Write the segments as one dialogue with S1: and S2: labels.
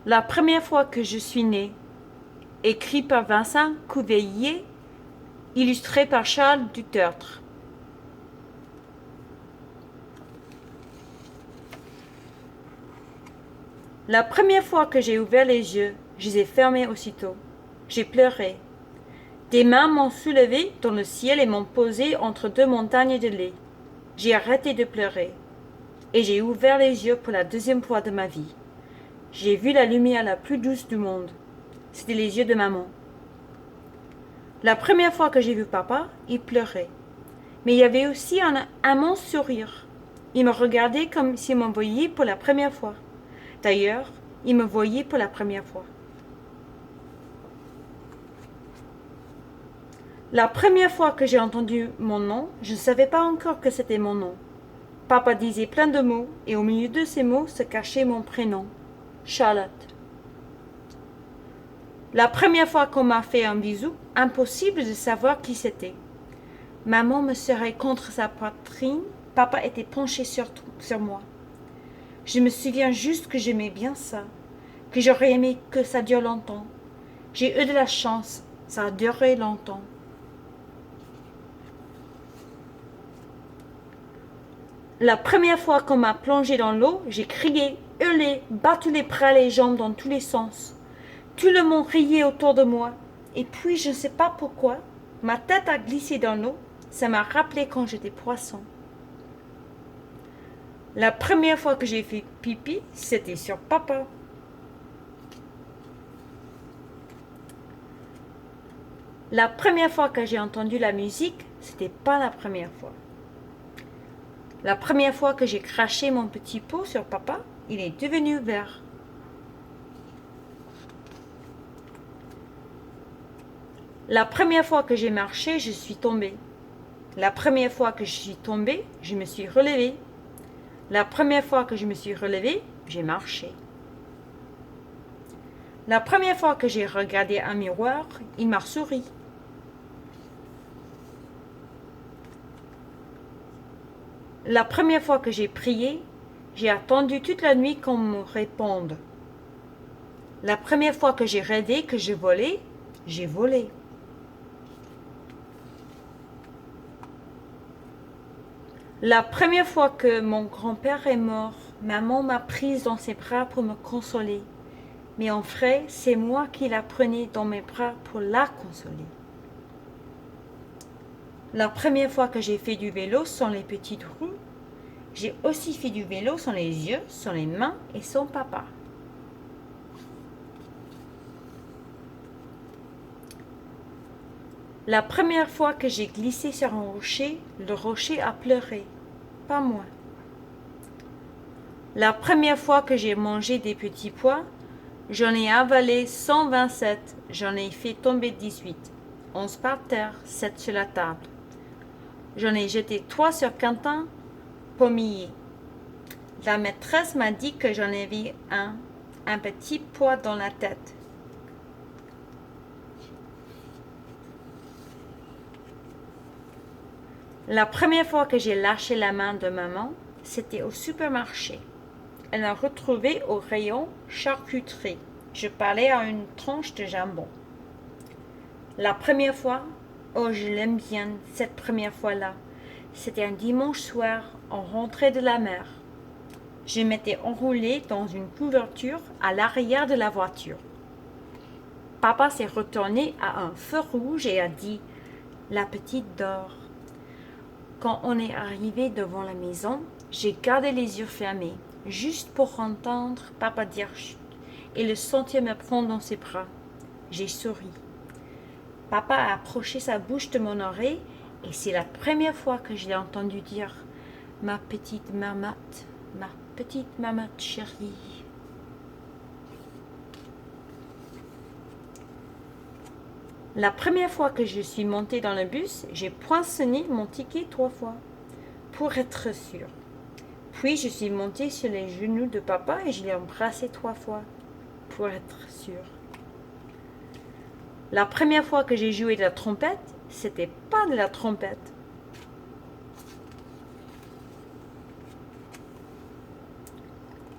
S1: La première fois que je suis né, écrit par Vincent Cuvillier, illustré par Charles Dutertre. La première fois que j'ai ouvert les yeux, je les ai fermés aussitôt. J'ai pleuré. Des mains m'ont soulevé dans le ciel et m'ont posé entre deux montagnes de lait. J'ai arrêté de pleurer. Et j'ai ouvert les yeux pour la deuxième fois de ma vie. J'ai vu la lumière la plus douce du monde. C'était les yeux de maman. La première fois que j'ai vu papa, il pleurait. Mais il y avait aussi un immense sourire. Il me regardait comme s'il me voyait pour la première fois. D'ailleurs, il me voyait pour la première fois. La première fois que j'ai entendu mon nom, je ne savais pas encore que c'était mon nom. Papa disait plein de mots, et au milieu de ces mots se cachait mon prénom, Charlotte. La première fois qu'on m'a fait un bisou, impossible de savoir qui c'était. Maman me serrait contre sa poitrine, papa était penché sur moi. Je me souviens juste que j'aimais bien ça, que j'aurais aimé que ça dure longtemps. J'ai eu de la chance, ça a duré longtemps. La première fois qu'on m'a plongé dans l'eau, j'ai crié, hurlé, battu les bras et les jambes dans tous les sens. Tout le monde riait autour de moi. Et puis, je ne sais pas pourquoi, ma tête a glissé dans l'eau. Ça m'a rappelé quand j'étais poisson. La première fois que j'ai fait pipi, c'était sur papa. La première fois que j'ai entendu la musique, c'était pas la première fois. La première fois que j'ai craché mon petit pot sur papa, il est devenu vert. La première fois que j'ai marché, je suis tombée. La première fois que je suis tombée, je me suis relevée. La première fois que je me suis relevée, j'ai marché. La première fois que j'ai regardé un miroir, il m'a souri. La première fois que j'ai prié, j'ai attendu toute la nuit qu'on me réponde. La première fois que j'ai rêvé que je volais, j'ai volé. La première fois que mon grand-père est mort, maman m'a prise dans ses bras pour me consoler. Mais en vrai, c'est moi qui la prenais dans mes bras pour la consoler. La première fois que j'ai fait du vélo sans les petites roues, j'ai aussi fait du vélo sans les yeux, sans les mains et sans papa. La première fois que j'ai glissé sur un rocher, le rocher a pleuré, pas moi. La première fois que j'ai mangé des petits pois, j'en ai avalé 127, j'en ai fait tomber 18, 11 par terre, 7 sur la table. J'en ai jeté 3 sur Quentin, pommier. La maîtresse m'a dit que j'en avais un petit pois dans la tête. La première fois que j'ai lâché la main de maman, c'était au supermarché. Elle m'a retrouvé au rayon charcuterie. Je parlais à une tranche de jambon. La première fois, oh je l'aime bien, cette première fois-là. C'était un dimanche soir, on rentrait de la mer. Je m'étais enroulée dans une couverture à l'arrière de la voiture. Papa s'est retourné à un feu rouge et a dit « La petite dort ». Quand on est arrivé devant la maison, j'ai gardé les yeux fermés, juste pour entendre papa dire chut et le sentir me prendre dans ses bras. J'ai souri. Papa a approché sa bouche de mon oreille et c'est la première fois que je l'ai entendu dire « Ma petite marmotte chérie ». La première fois que je suis montée dans le bus, j'ai poinçonné mon ticket 3 fois, pour être sûre. Puis je suis montée sur les genoux de papa et je l'ai embrassé 3 fois, pour être sûre. La première fois que j'ai joué de la trompette, c'était pas de la trompette.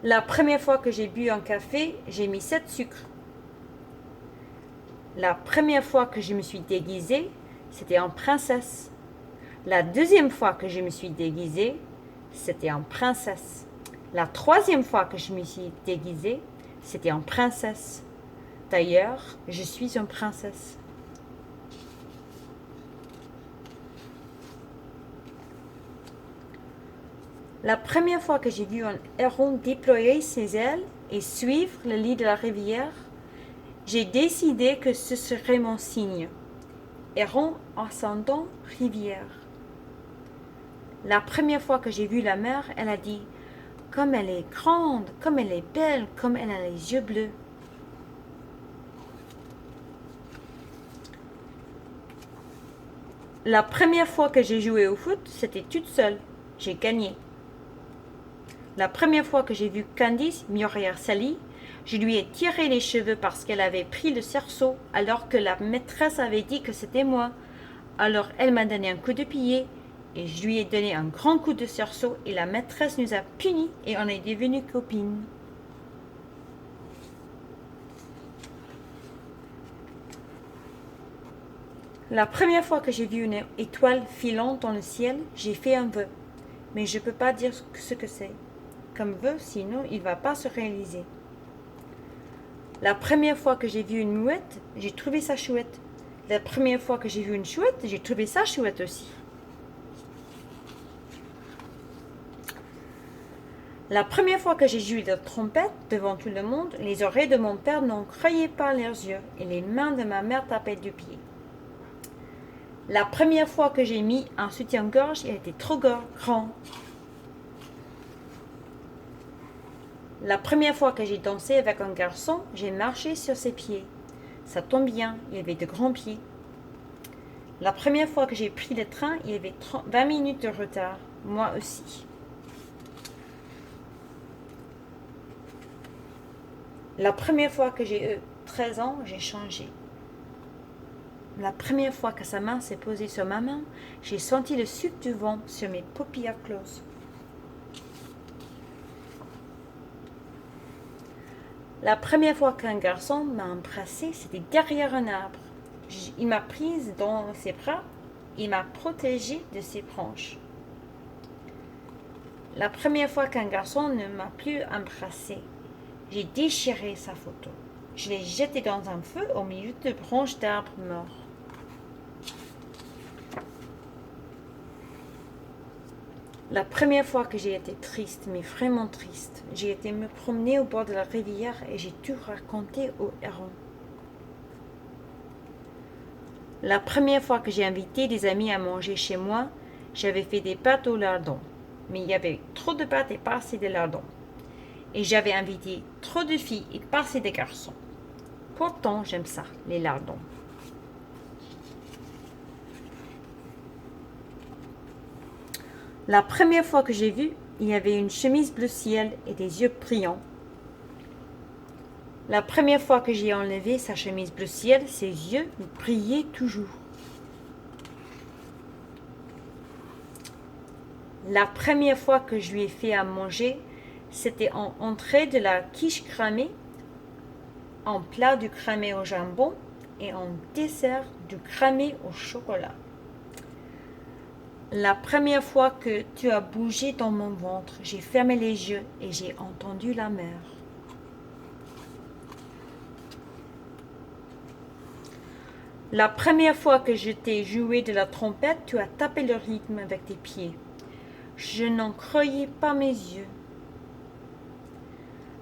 S1: La première fois que j'ai bu un café, j'ai mis 7 sucres. La première fois que je me suis déguisée, c'était en princesse. La deuxième fois que je me suis déguisée, c'était en princesse. La troisième fois que je me suis déguisée, c'était en princesse. D'ailleurs, je suis une princesse. La première fois que j'ai vu un héron déployer ses ailes et suivre le lit de la rivière, j'ai décidé que ce serait mon signe. Héron ascendant rivière. La première fois que j'ai vu la mer, elle a dit « Comme elle est grande, comme elle est belle, comme elle a les yeux bleus. » La première fois que j'ai joué au foot, c'était toute seule. J'ai gagné. La première fois que j'ai vu Candice, Muriel Sally, je lui ai tiré les cheveux parce qu'elle avait pris le cerceau alors que la maîtresse avait dit que c'était moi. Alors elle m'a donné un coup de pied et je lui ai donné un grand coup de cerceau et la maîtresse nous a punis et on est devenues copines. La première fois que j'ai vu une étoile filante dans le ciel, j'ai fait un vœu. Mais je ne peux pas dire ce que c'est. Comme vœu, sinon il ne va pas se réaliser. La première fois que j'ai vu une mouette, j'ai trouvé ça chouette. La première fois que j'ai vu une chouette, j'ai trouvé ça chouette aussi. La première fois que j'ai joué de la trompette devant tout le monde, les oreilles de mon père n'en croyaient pas leurs yeux et les mains de ma mère tapaient du pied. La première fois que j'ai mis un soutien-gorge, il était trop grand. La première fois que j'ai dansé avec un garçon, j'ai marché sur ses pieds. Ça tombe bien, il avait de grands pieds. La première fois que j'ai pris le train, il y avait 20 minutes de retard. Moi aussi. La première fois que j'ai eu 13 ans, j'ai changé. La première fois que sa main s'est posée sur ma main, j'ai senti le souffle du vent sur mes paupières closes. La première fois qu'un garçon m'a embrassée, c'était derrière un arbre. Il m'a prise dans ses bras et m'a protégée de ses branches. La première fois qu'un garçon ne m'a plus embrassée, j'ai déchiré sa photo. Je l'ai jetée dans un feu au milieu de branches d'arbres morts. La première fois que j'ai été triste, mais vraiment triste, j'ai été me promener au bord de la rivière et j'ai tout raconté au héron. La première fois que j'ai invité des amis à manger chez moi, j'avais fait des pâtes au lardon. Mais il y avait trop de pâtes et pas assez de lardons. Et j'avais invité trop de filles et pas assez de garçons. Pourtant, j'aime ça, les lardons. La première fois que j'ai vu, il y avait une chemise bleu ciel et des yeux brillants. La première fois que j'ai enlevé sa chemise bleu ciel, ses yeux brillaient toujours. La première fois que je lui ai fait à manger, c'était en entrée de la quiche cramée, en plat du cramé au jambon et en dessert du cramé au chocolat. La première fois que tu as bougé dans mon ventre, j'ai fermé les yeux et j'ai entendu la mer. La première fois que je t'ai joué de la trompette, tu as tapé le rythme avec tes pieds. Je n'en croyais pas mes yeux.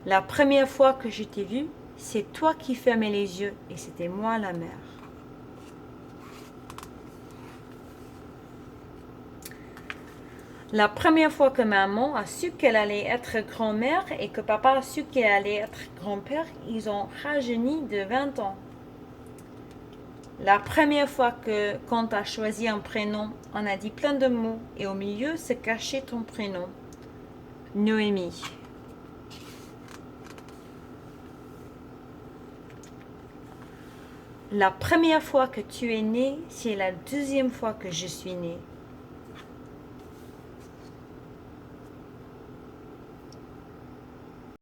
S1: La première fois que je t'ai vu, c'est toi qui fermais les yeux et c'était moi la mer. La première fois que maman a su qu'elle allait être grand-mère et que papa a su qu'elle allait être grand-père, ils ont rajeuni de 20 ans. La première fois que, quand tu as choisi un prénom, on a dit plein de mots et au milieu se cachait ton prénom. Noémie. La première fois que tu es né, c'est la deuxième fois que je suis née.